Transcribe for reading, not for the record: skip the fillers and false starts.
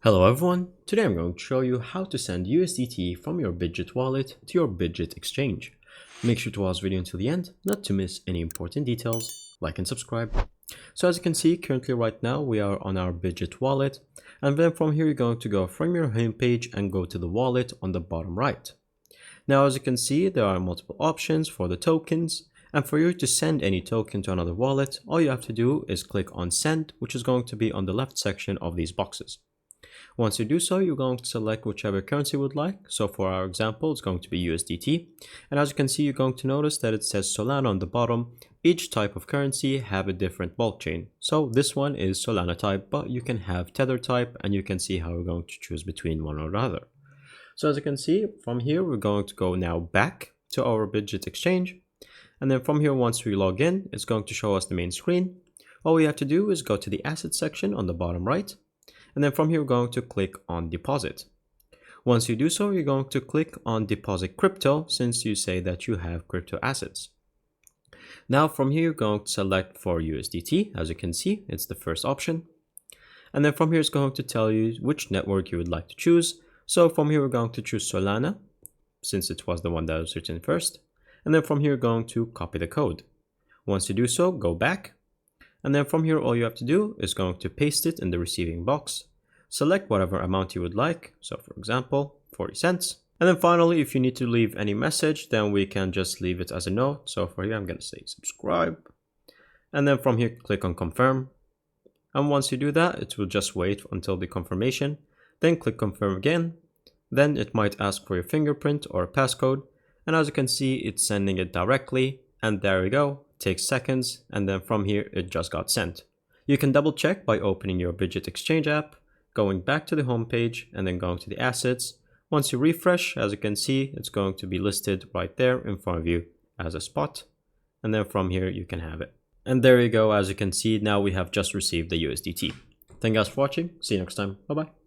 Hello everyone, today I'm going to show you how to send USDT from your Bitget wallet to your Bitget exchange. Make sure to watch the video until the end, not to miss any important details. Like and subscribe. So as you can see, currently right now we are on our Bitget wallet, and then from here you're going to go from your home page and go to the wallet on the bottom right. Now as you can see, there are multiple options for the tokens, and for you to send any token to another wallet, all you have to do is click on send, which is going to be on the left section of these boxes. Once you do so, you're going to select whichever currency you would like. So for our example, it's going to be USDT. And as you can see, you're going to notice that it says Solana on the bottom. Each type of currency have a different blockchain. So this one is Solana type, but you can have Tether type, and you can see how we're going to choose between one or another. So as you can see, from here, we're going to go now back to our Bitget exchange. And then from here, once we log in, it's going to show us the main screen. All we have to do is go to the asset section on the bottom right. And then from here, we're going to click on deposit. Once you do so, you're going to click on deposit crypto, since you say that you have crypto assets. Now from here, you're going to select for USDT. As you can see, it's the first option. And then from here, it's going to tell you which network you would like to choose. So from here, we're going to choose Solana, since it was the one that was written first. And then from here, you're going to copy the code. Once you do so, go back. And then from here, all you have to do is going to paste it in the receiving box. Select whatever amount you would like. So for example, 40 cents. And then finally, if you need to leave any message, then we can just leave it as a note. So for here, I'm going to say subscribe. And then from here, click on confirm. And once you do that, it will just wait until the confirmation. Then click confirm again. Then it might ask for your fingerprint or a passcode. And as you can see, it's sending it directly. And there we go. Takes seconds, and then from here it just got sent. You can double check by opening your Bitget exchange app, going back to the home page, and then going to the assets. Once you refresh, as you can see, it's going to be listed right there in front of you as a spot, and then from here you can have it. And there you go. As you can see, now we have just received the USDT. Thank you guys for watching. See you next time. Bye bye.